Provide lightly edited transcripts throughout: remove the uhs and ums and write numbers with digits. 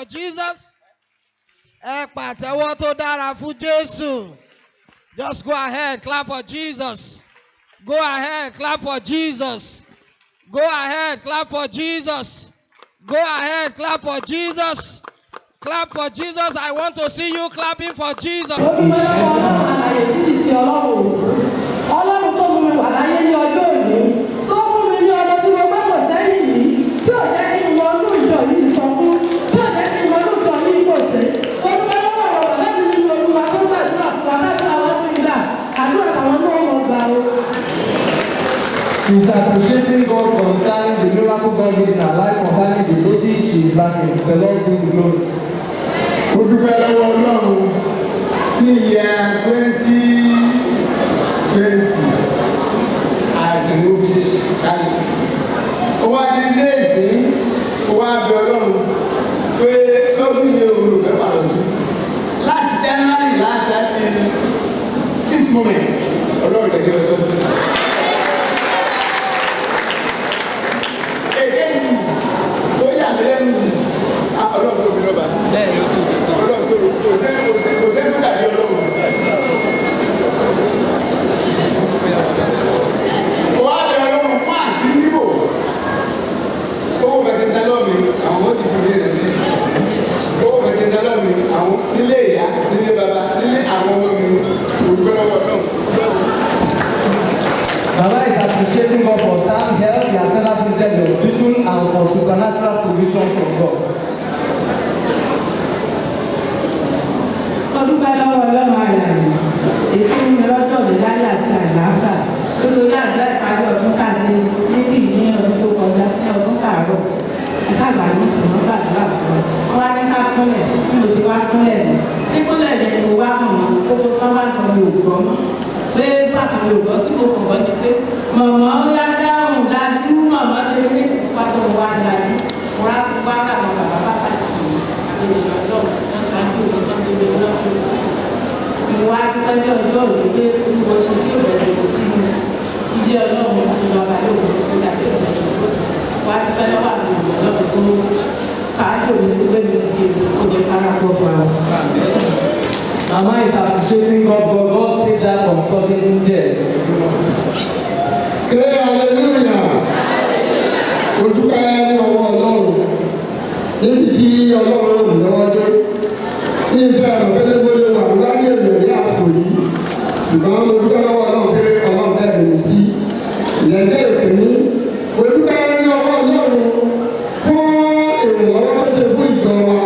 for Jesus. Ẹ pàtẹ́wọ́ tó dára fún Jésù. Just go ahead, clap for Jesus. Go ahead, clap for Jesus. Go ahead, clap for Jesus. Go ahead, clap for Jesus. Clap for Jesus. I want to see you clapping for Jesus. Ọlọ́run tó mú mi wà láyé ní ọjọ́ òní, tó fún mi ní ọmọ tí mo gbẹ́pọ̀ sẹ́yìn yìí, tí ò jẹ́ kí n wọnú ìjọ yìí sọkún, tí ò jẹ́ kí n wọnú ìjọ yìí gbòsè. Olúwa lọ́wọ́ ọ̀rọ̀ bàbá mi nínú Olúwa tó gbàdúrà fún bàbá tí a wá sí ìgbà, àdúrà táwọn náà mọ̀ gbà o. He's appreciating God concerning the miracle God did in her life, concerning the lady she is backing. The Lord be the glory. Ó dúpẹ́ lọ́wọ́ Ọlọ́run ní ìyá 2020 àìsàn ló fi ṣe kalẹ̀. Ó wá di ilé ìsìn, ó wá bẹ Ọlọ́run pé lọ́dún yìí òun ò fẹ́ pàrọ̀ sí. Láti January last year till this moment, Ọlọ́run lè gbé lọ sọ́dún. Èké yìí tó yà mí lẹ́nu yìí, Ọlọ́run tó bí lọ́ba. Ọlọ́run tó bí kò sẹ́ni tó dàbí Ọlọ́run. Wà á bẹ Ọlọ́run fún àṣírí níbò. Owó bẹ̀tẹ̀ tẹ́lọ̀ mi, àwọn ọmọ ti fi mi rẹ̀ sí. Owó bẹ̀tẹ̀ tẹ́lọ̀ mi, àwọn nílé ìyá, nílé bàbá, nílé àwọn ọmọ mi, olùkọ́ lọ́wọ́ náà. Baba is appreciating God for sound health, he has never visited the hospital, and for supernatural provision from God. Olúwa lọ́wọ́ Ọlọ́run àyàrá, èyí ń lọ́jọ́ ìdáyà àti àlàáfà. Nítorí àgbà ìparí ọdún kàṣe níbí ní ọdún tó kọjá ní ọdún kàárọ̀. Ìkàgbà ní ìṣòro gbàdúrà fún ọ. Wọ́n wá ní ká kúnlẹ̀, bí mo ṣe wá kúnlẹ̀ ní. Kíkúnlẹ̀ ní mo wá mọ̀ mọ́, kókó tán bá sọ mi ò gbọ́ mọ́. Pé bàtà mi ò gbọ́ tí mo kàn gbọ́ ni pé mọ̀mọ́ ńlá dáhùn dájú mọ̀mọ́ ṣe ní pátó wá dájú. Wọ́n á wá kàwọn bàbá bàbá tì í. Àgbègbè ọlọ́run ló ṣáájú ìwọ̀n gbogbo ọlọ́run. Mo wá dúpẹ́ ní ọjọ́ òní pé mo ṣe tí ò bẹ̀rẹ̀ kò sí ilé ọlọ́run nínú ọba yóò wọ́n dàbí ọ̀rọ̀ tó wá dúpẹ́ lọ́wọ́ àwọn ọlọ́run tó ṣáájú òní tó gbé mi dìde kó lè fara pọ̀ fún àwọn. Mama is appreciating God, but God saved her from sudden death. Hallelujah! Ó dúpẹ́ ní ọwọ́ Ọlọ́run níbi tí Ọlọ́run ràn mí lọ́wọ́ dé. Ní ìfẹ́ ọ̀nà pẹ́lẹ́gbọ́lé wà ló lábẹ́ èrò ní àsìkò yìí. Ṣùgbọ́n mo dúpẹ́ lọ́wọ́ Ọlọ́run pé Ọlọ́run bẹ̀rẹ̀ mi sí. Ìyẹn jẹ́ ìpèmí. Mo dúpẹ́ ní ọwọ́ Ọlọ́run fún ìrànlọ́wọ́ tó ṣe fún ìjọ wa.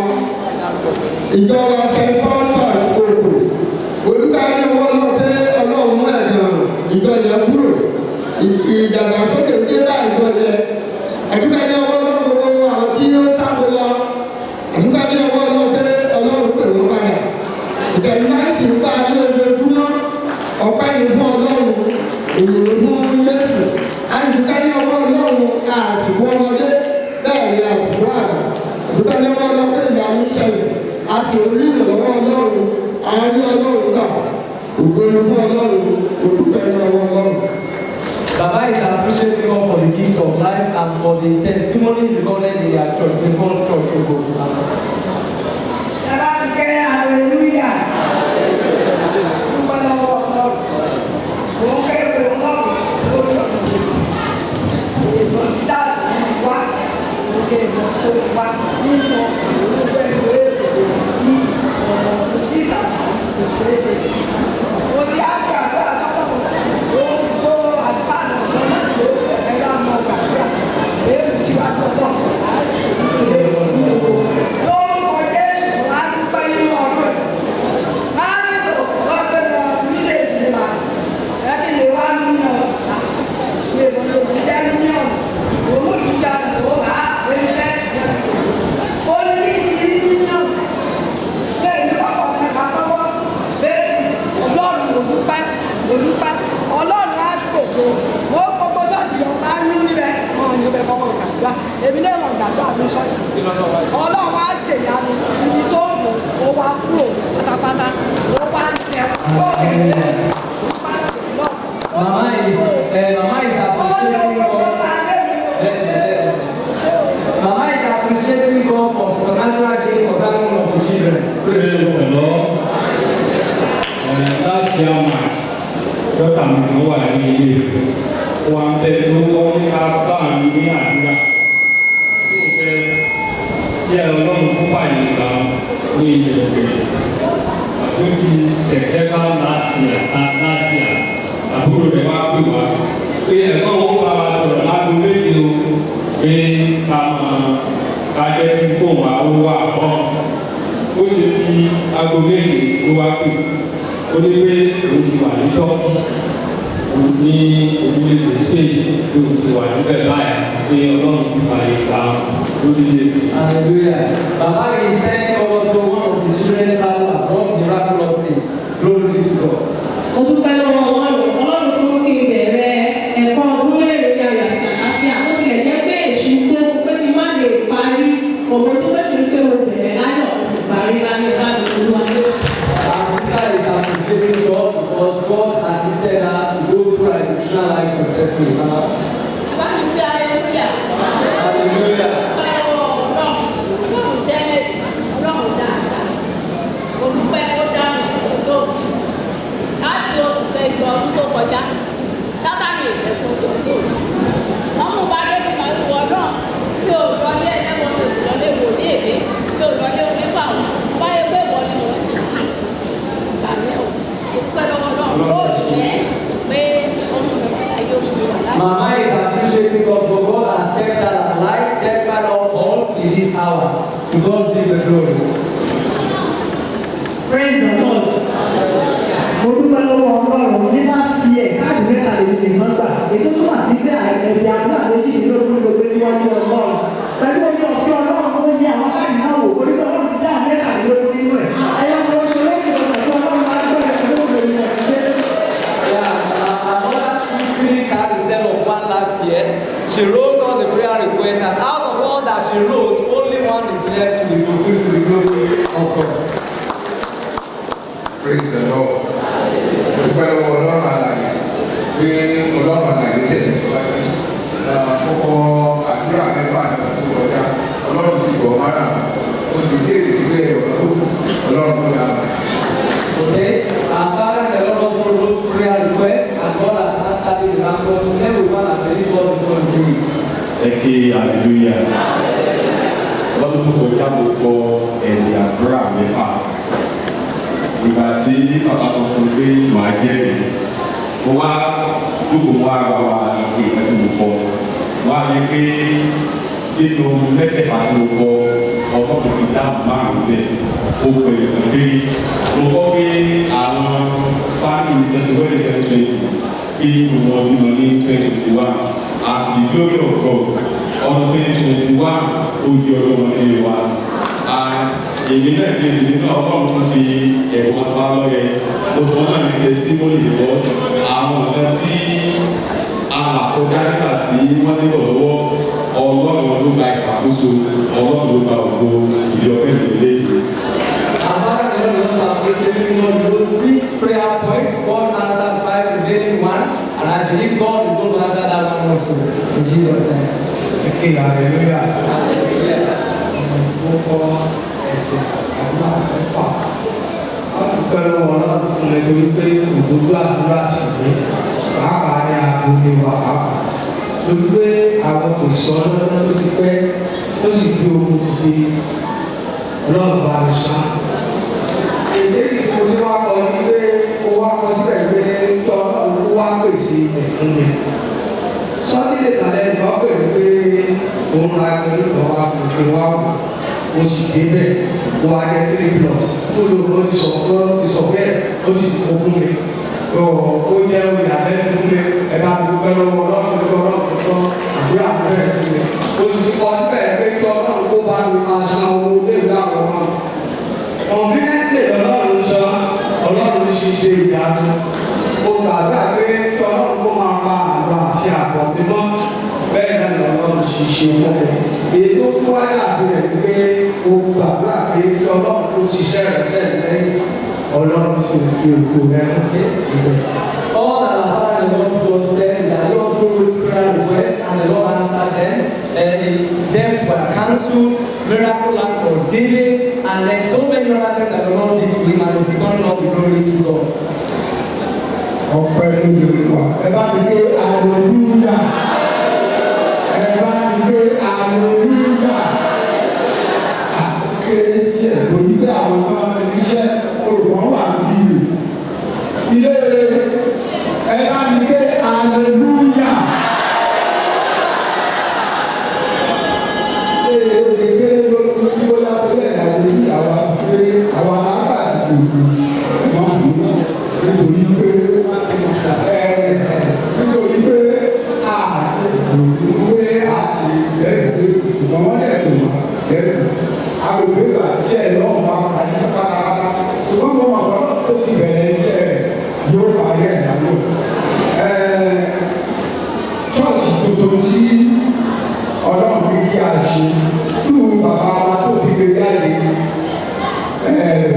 Ìjọ wa ṣe pọ́ńtà òkú. Mo dúpẹ́ ní ọwọ́ Ọlọ́run pé Ọlọ́run mú ẹ̀gàn ìjọ yẹn kúrò. Ìdàgbàsókè dé bá ìjọ yẹn. Àdúgbò ní ọwọ́ Ọlọ́run gbogbo àwọn tí ó sáko lọ. Àdúgbò ní ọwọ́ Ọlọ́run pé Ọlọ́run pè wọ́n padà. Ìkẹyìn náà sì ń bá a ní ojoojúmọ́. Ọpẹ́ ni fún Ọlọ́run, èyí fún Jésù. Àdúgbò ní ọwọ́ Ọlọ́run àsìkò ọmọdé bẹ́ẹ̀ ni àsìkò àgbà. Àdúgbò ní ọwọ́ Ọlọ́run pé ìyàwó ṣẹlẹ̀. Àsìkò ìrànlọ́wọ́ Ọlọ́run, àwọn ní Ọlọ́run gbà. Ògo ni fún Ọlọ́run, òdúpẹ́ ní ọwọ́ Ọlọ́run. Baba is appreciating God for the gift of life and for the testimony recorded in their church, the God's church of God. Hallelujah. Dúpẹ́ lọ́wọ́ Ọlọ́run. Mo ń kẹ́kọ̀ọ́ Ọlọ́run lórí ọ̀nà mi. Ìbọn dáàbò ti wá. Mo kẹ́ ìbọn tó ti wá nínú ọkàn olówó ẹgbẹ́ èdè sí ọ̀nà fún sísà kò ṣeé ṣe. Mo ti á gbàgbọ́ àsọ́lọ́run. Gbogbo àlùfáàdà ọ̀dọ́ náà ló bẹ̀rẹ̀ bá mọ gbàdúrà. Èébù síwájú Ọlọ́run. À ń ṣe ìdílé nínú lórúkọ Jésù á dúpẹ́ nínú ọdún rẹ̀. Máa ń tó ọgbẹ́ lọ níṣẹ́ ìdílé máa. Ẹ kí lè wá mílíọ̀nù ká. Ní èbó lè ní jẹ́ mílíọ̀nù. Òun kì í jà lò ó rà á lórí sẹ́ẹ̀tì lọ́sì. Ó ní kí ti mílíọ̀nù. Ní èmi kọ́kọ́ mẹ́ta kọ́kọ́. Bẹ́ẹ̀ni Ọlọ́run òdúpẹ́ òdúpẹ́. Ọlọ́run á gbogbo. Mo gbogbo ṣọ́ọ̀ṣì ọba ń yún níbẹ̀. Wọ́n ń yún bẹ́ẹ̀ kọ́kọ́ gbàdúrà. Èmi náà wọ̀n gbàdúrà ní ṣọ́ọ̀ṣì. Ọlọ́run á ṣèyanu ibi tó ń mú ó wá kúrò pátápátá. Ó wá ń jẹ ó kéde. Mama is appreciating God. Mama is appreciating God for supernatural gifts, for the Lord. Last year March, Dr. Minowa ní ilé ìfẹ́. Wọ́n bẹ̀ ló wọ́n ní ká bá mi ní àdúrà. Yóò fẹ́ yẹ Ọlọ́run kó fàyè gbà ní ilé ìfẹ́. Àtúntì September last year, àbúrò rẹ̀ wá pè wá. Pé ẹ̀gbọ́n wọn bá wa sọ̀rọ̀ lágbo méjì o. Pé ká máa ká jẹ́ kí fóònù àwọn wà pọ̀. Ó sì fi aago méjì ló wá pè. Ó ní pé òun ti wà ní tọ́kì. Òun ní orílẹ̀-èdè Spain ló ti wà níbẹ̀ báyìí. Pé Ọlọ́run ti fàyè gbà lórílẹ̀-èdè. Hallelujah. Baba is sending over to one of the children travel abroad miraculously. Glory be to God. Mo dúpẹ́ lọ́wọ́ Ọlọ́run fún kí n bẹ̀rẹ̀ ẹ̀kọ́ ọdún lẹ́yìn orí ayọ̀ àti àlàáfíà. Ó tilẹ̀ jẹ́ pé èṣù tó pé kí n má lè parí. Òwò tó pé kí n pé mo bẹ̀rẹ̀ láyọ̀ sì parí láyọ̀ láti olúwa. Our sister is appreciating God because God assisted her to go through her Christian life successfully. Bàbá mi ti hallelujah. Hallelujah. Ọlọ́run jẹ́nẹ́sì, Ọlọ́run dáadáa. Olùpẹ́ ó dá mi sí òdòdó. Láti oṣù kẹjọ ọdún tó kọjá, Sátánì ìfẹ́ kó òdòdó. Wọ́n mú bá débi máa ń wọ náà. Mi ò lọ ní ẹlẹ́wọ̀n mi ò sì lọ lé wò ní èdè. Mi ò lọ lé onífàwọn. Báyé pé ìwọ ni mò ń sìn. Ìgbà mi ò. Olùpẹ́ lọ́wọ́ náà yóò jẹ́ pé ọmọ mi kò láyé omi mi wà láyé. Mama is appreciating God for God has kept her alive despite all odds in this hour. To God be the glory. Praise the Lord. Mo dúpẹ́ lọ́wọ́ Ọlọ́run nígbà sí ẹ̀ káàdì mẹ́ta lè lè má gbà. Ètò túmọ̀ sí pé ẹ̀bí àdúrà méjìlélógún ló gbé síwájú Ọlọ́run. Pẹ̀lú orí ọ̀fẹ́ Ọlọ́run ó yẹ àwọn káàdì náà wò. Orí Ọlọ́run ti dá mẹ́tàlélógún nínú ẹ̀. Ayọ̀ mo ṣe lókè ọ̀sẹ̀ tí Ọlọ́run máa gbọ́ ẹ̀kọ́ lóògbé ní ọ̀sẹ̀. Yeah, another greeting card instead of one last year. She wrote all the prayer requests, and out of all that she wrote, only one is left to be fulfilled to the glory of God. Praise the Lord. Dúpẹ́ lọ́wọ́ Ọlọ́run àlàyé pé Ọlọ́run àlàyé tẹ̀lé síwájú. Kókó àdúrà mẹ́fà ní ọdún kọjá. Ọlọ́run sì gbọ́ mọ́ra. Ó sì gbé ètò ìgbé ọ̀rọ̀ tó kù. Ọlọ́run tó dáa. Okay, our Father and the Lord also wrote prayer requests, and God has answered it miraculously. Everyone has believed God is going to do it. Hallelujah. Lọ́dún tó kọjá mo kọ ẹ̀dì àdúrà mẹ́fà. Ìgbà tí bàbá kan fún pé màá jẹ́ mi, mo wá dúkùú mọ́ ara wa ìgbà tí mo kọ. Wọ́n á rí pé nínú mẹ́fẹ̀ẹ̀fà tí mo kọ ọgọ́rùn-ún ti dá márùn-ún bẹ́ẹ̀. Ó pè é pé mo kọ́ pé àwọn fámìlì tẹ̀síwẹ́lì 2020 kí wọ́n bímọ ní 2021 at the glory of God. Ọdún 2021 ó di ọdún wọn nílé wa. Èmi náà ní ti nínú Ọlọ́run tó fi ẹ̀wọ̀n tó wá lọ́yẹ. Oṣù wọn náà ní testimony because àwọn ọ̀gá tí a là kọjá nígbà tí wọ́n nílò lọ́wọ́ Ọlọ́run ló gba ìṣàkóso, Ọlọ́run ló gba ògo ìdí ọpẹ́ ìdílé. Our Father and the Lord also appreciating God those 6 prayer points. God answered 5 remaining 1, and I believe God is going to answer that one also. In Jesus' name. Okay, hallelujah. Hallelujah. Kókó ẹ̀jẹ̀ àdúrà mẹ́fà. A dúpẹ́ lọ́wọ́ Ọlọ́run fún mi lórí pé òdodo àdúrà sì ní pàápàá ní agboolé wa pàápàá. Lórí pé àwọn kò sọ lọ́dún tó ti pẹ́ tó sì gbé ogun dìde Ọlọ́run bá mi sá. Èdè tí mo ti wá kọ ní pé ó wá kọ síbẹ̀ pé tọ́ Ọlọ́run ó wá pèsè ẹ̀fún mi. Sọ́dílé tàlẹ́ ìgbà pè mí pé òun ra ẹgbẹ́ nígbà wá pè wá wò. Mo sì débẹ̀ ó wá jẹ́ 3 plot. Tó ló ló ti sọ bẹ́ẹ̀ ó sì kó fún mi. Ó jẹ́ ìyàlẹ́nu fún mi. Ẹ bá mi dúpẹ́ lọ́wọ́ Ọlọ́run tó àdúrà bẹ́ẹ̀ fún mi. Ó sì kọ́ síbẹ̀ pé kí Ọlọ́run kó bá mi máa san owó léwu àwọn ọmọ. Conveniently Ọlọ́run sọ Ọlọ́run sì ṣe ìyanu. Ó gbàgbà pé kí Ọlọ́run kó máa bá àgbà àti àbọ̀ mímọ́. Bẹ́ẹ̀ náà ni Ọlọ́run sì ṣe fún mi. Èyí tó kú wáyé àbúrẹ̀ pé ó gbàgbà pé kí Ọlọ́run kó ti sẹ́rẹ̀ lẹ́yìn. Ọlọ́run sì fi òkú rẹ̀ All that our Father and the Lord God said is that He also wrote prayer requests, and the Lord answered them. Deaths were cancelled, miracle land was given, and then so many other things that the Lord did àsìkò wọn kù nítorí pé òwe àti ìdẹ́rù ṣùgbọ́n wọ́n lè tó wà lẹ́nu àgbègbè ìgbà tíṣẹ́ lọ́wọ́ máa parí pátápátá ṣùgbọ́n mo mọ̀ ọ́n tó ti bẹ̀rẹ̀ iṣẹ́ rẹ̀ yóò parí ẹ̀ dáná. Chọ́ọ̀chì tuntun tí ọlọ́run ní kí a ṣe tú bàbá wa tó fi gbé jáde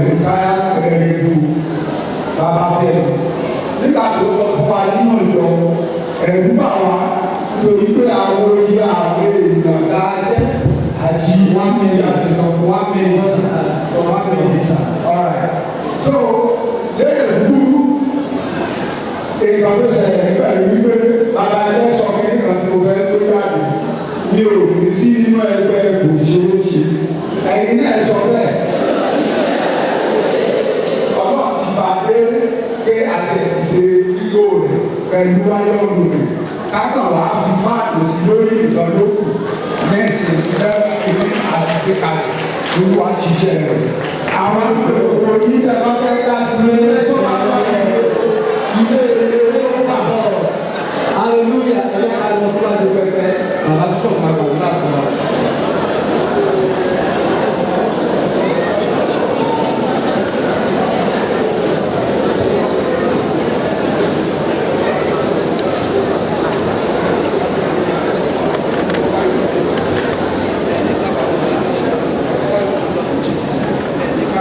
rìtáyà ẹ̀rẹ́gbù bàbá fẹ́ẹ̀ nígbà tó sọ fún wa nínú ìjọ ẹ̀rú bá wa nítorí pé àwọn iye àwọn èèyàn dáadẹ́ àti 1 minute àti 1 minute 1 minute. Alright. So lédè kúrú èèyàn tó ṣẹlẹ̀ nígbà yìí wípé bàbá ẹgbẹ́ sọ kí nǹkan tó fẹ́ tó jáde ní òní sí nínú ẹgbẹ́ kò ṣe é ṣe ẹ̀yin náà sọ bẹ́ẹ̀ ọlọ́run ti bàdé pé àti ẹ̀ ti ṣe lílo rẹ̀ pẹ̀lú ayọ́nù rẹ̀ kákan wà á fi máàlù sí lórí ìdánlókù mẹ́sìn lẹ́yìn àti ti kalẹ̀ lórí wá ṣiṣẹ́ rẹ̀. Àwọn ìfowópamọ́ yìí tẹ̀lé ọ̀fẹ́ ká sí ilé tó máa ń wáyé ilé ìwé wà. Hallelujah! Ẹ jẹ́ ká lọ síwájú pẹpẹ, bàbá tó sọ̀rọ̀ máa gbàgbọ́ láti wá.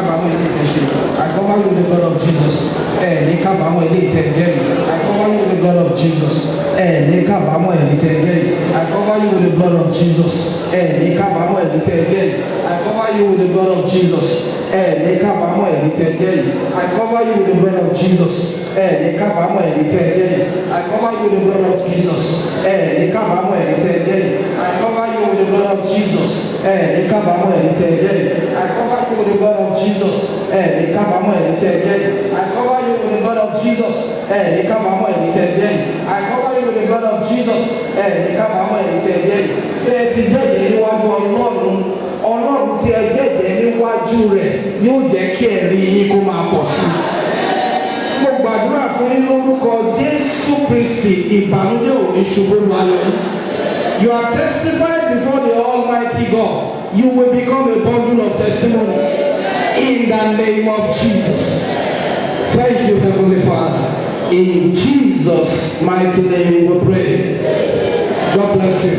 I cover you with the blood of Jesus. I cover you with the blood of Jesus. I cover you with the blood of Jesus. I cover you with the blood of Jesus. I cover you with the blood of Jesus. I cover you with the blood of Jesus. I cover you with the blood of Jesus. I cover you with the blood of Jesus. I cover you with the blood of Jesus. I cover you with the blood of Jesus. Ti jẹ́jẹ́ níwájú ọlọ́run tí ẹ jẹ́jẹ́ níwájú rẹ̀ yóò jẹ́ kí ẹ̀rí yín kó máa pọ̀ sí i. Mo gbàdúrà fún yín lórúkọ Jésù Kristi ìbànújẹ́ ò ní ṣubú lu ayọ̀ yín. You are testified before the Almighty God. You will become a bundle of testimony in the name of Jesus. Thank you, Heavenly Father. In Jesus' mighty name we pray. God bless you.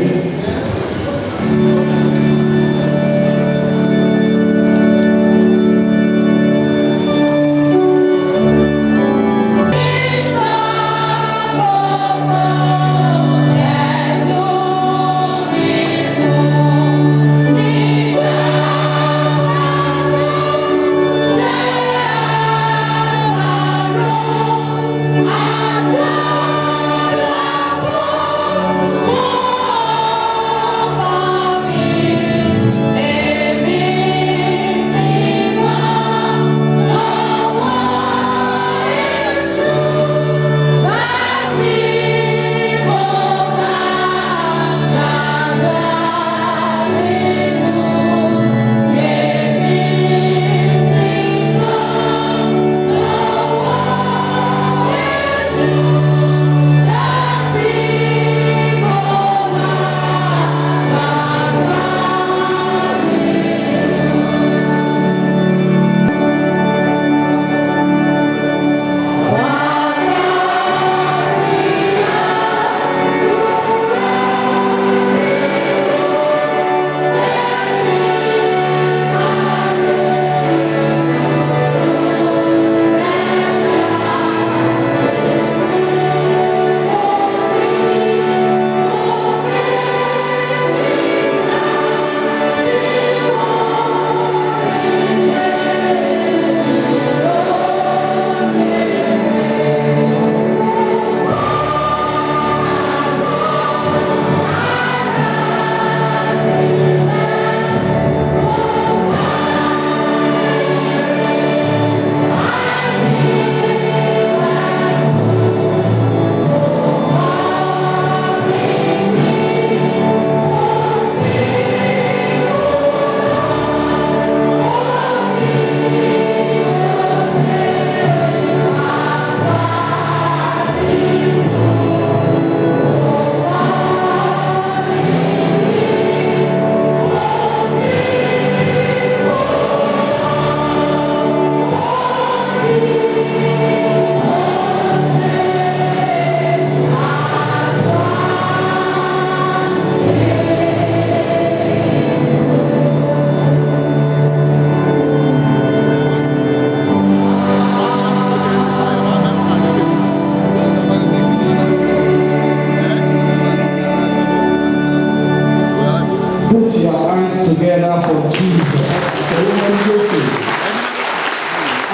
Be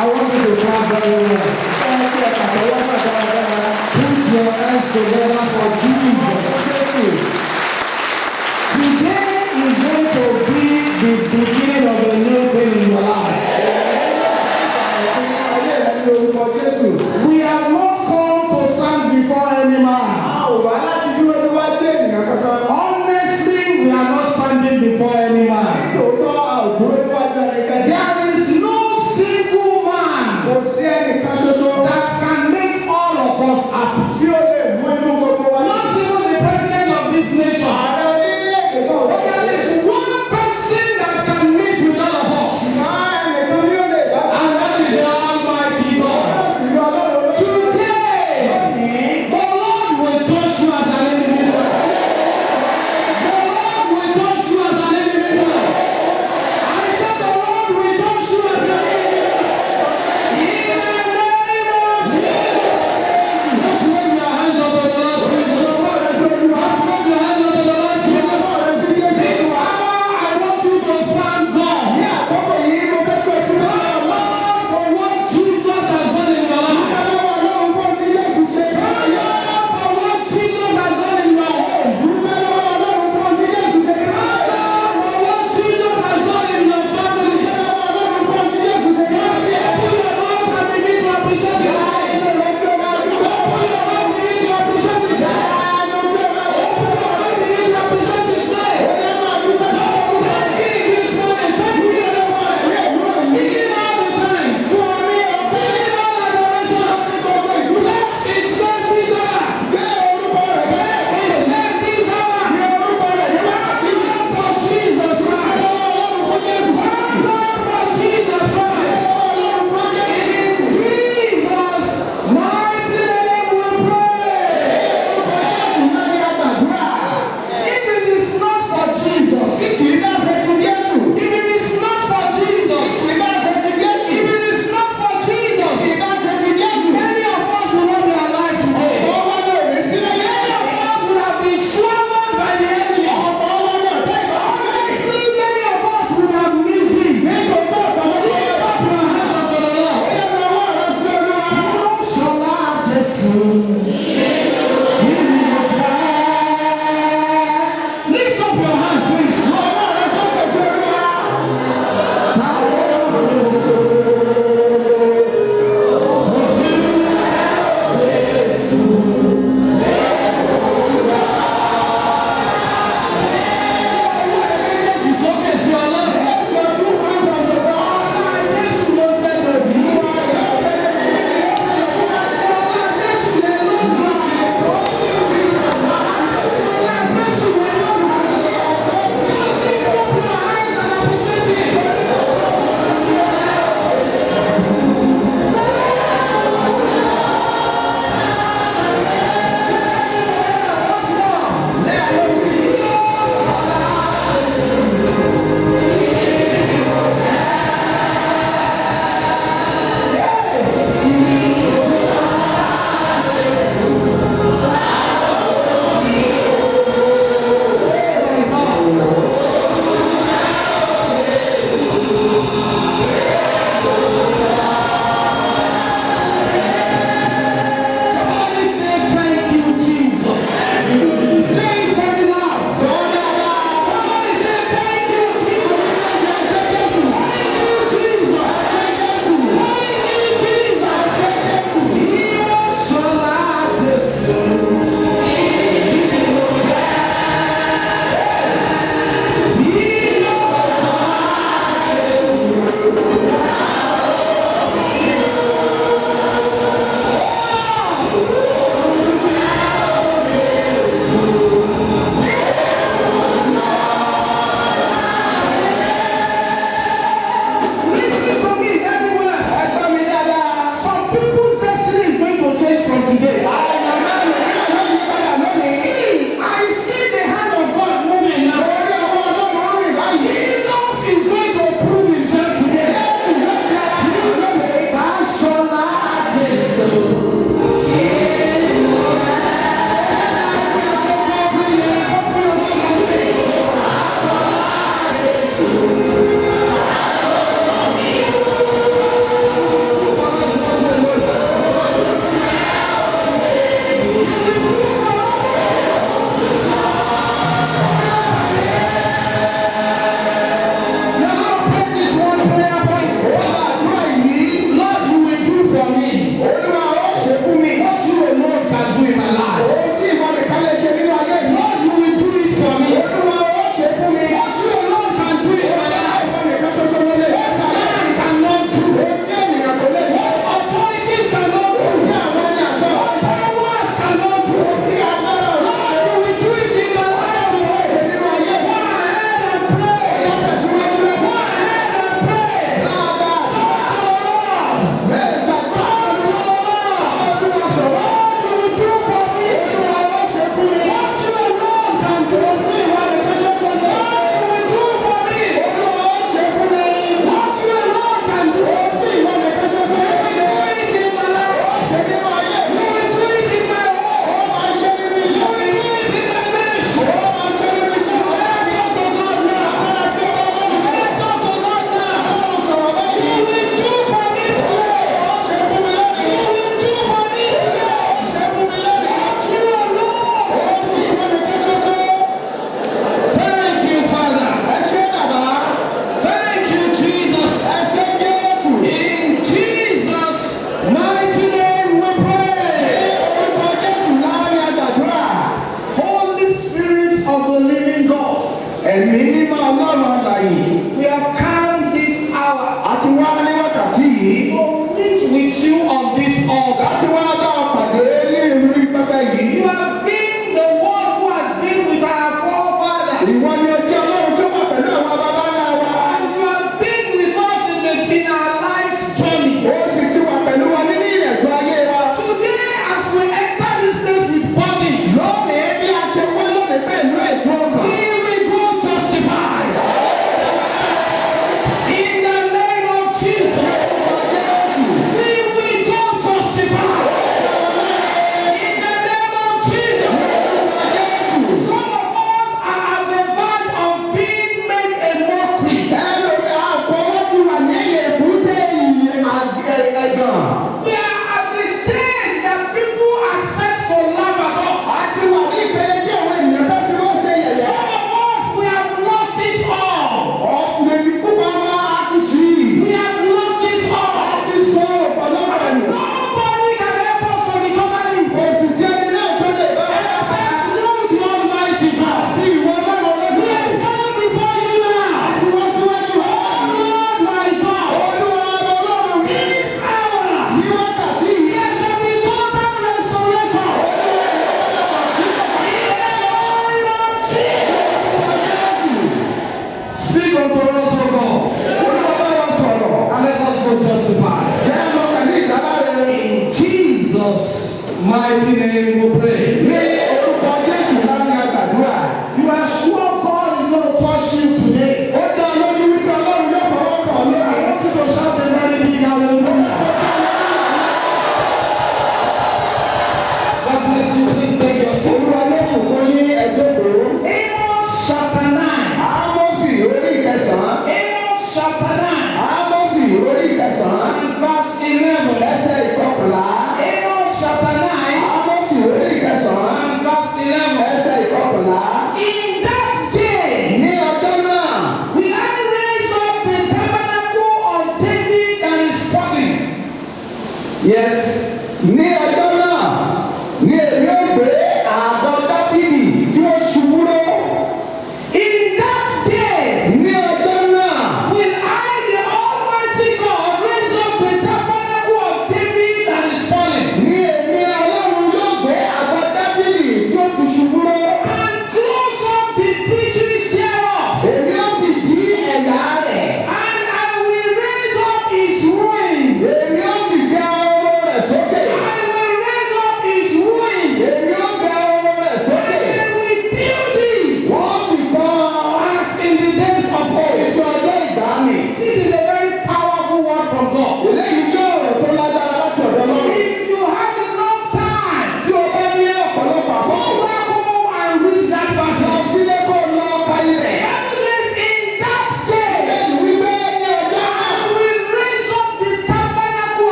I want you to clap very well. Put your hands together for Jesus. Today is going to be the beginning of a new thing in your life. We have not come to stand before any man. Honestly, we are not standing before any man. There is no single man that can make all of us happy. No ẹ̀mí mímọ́ ọlọ́run àlàyé. We have come this hour àti wá ní wákàtí yìí. to meet with you on this altar. àti wá bá ọ pàdé ní ìlú pẹpẹ yìí. You have been the one who has been with our forefathers. ìwọ ni ojú ọlọ́run tó wà pẹ̀lú àwọn bàbá ńlá wa. And you have been with us in our life's journey. ó sì ti wà pẹ̀lú wa nínú ìrìnàjò ayé wa. Today, as we enter this place with burdens, lónìí bí a ṣe wá lónìí pẹ̀lú ètò ọkàn. we will go justified. In the name of Jesus, we will go justified. In the name of Jesus, some of us are at the verge of being made a mockery. ẹlòmí àkọ́wọ́ ti wà ní èbúté ìyè ẹ̀gàn. We are at the stage that people are set to laugh at us. àti wà ní ìpele tí àwọn ènìyàn fẹ́ fi wọ́n ṣe yẹ̀yẹ́. Some of us, we have lost it all. ọ̀pọ̀lọpọ̀ púpọ̀ wọn á ti sí i. We have lost it all. àti sọ ọ̀pọ̀lọpọ̀ ẹ̀nù. Nobody can help us to recover it. òṣìṣẹ́ ẹni náà tó lè bá ẹ Except you, the Almighty God. bí ìwọ ọlọ́run We ọlọ́run. have come before you now. àti wọ́n síwájú wa. Oh Lord, my God. olúwa ọlọ́run mi. This hour, ní wákàtí yìí. there shall be total restoration. In the name of Jesus. Speak unto us, O God, olúwa bá wa sọ̀rọ̀. and let us go justified. jẹ́ lọ pẹ̀lú ìdáláre. In Jesus' mighty name we pray. ní orúkọ jésù láti àgbàdúrà. You are sure God is going to touch you today. ó dá lójú wípé ọlọ́run yóò fọwọ́ kàn I lórí. want you to shout a very big hallelujah. God bless you. Please take your seat. olúwa yóò fún fún yín ẹjọ́ kúrò. Amos chapter 9. ámọ́sì orí ìkẹsàn-án. Amos chapter 9 ámọ́sì orí ìkẹsàn-án. and verse 11. ẹsẹ̀ ìkọkànlá. Amos chapter 9 ámọ́sì orí ìkẹsàn-án. and verse 11. ẹsẹ̀ ìkọkànlá. In that day ní ọjọ́ náà. will I raise up the tabernacle of David that is fallen. Yes.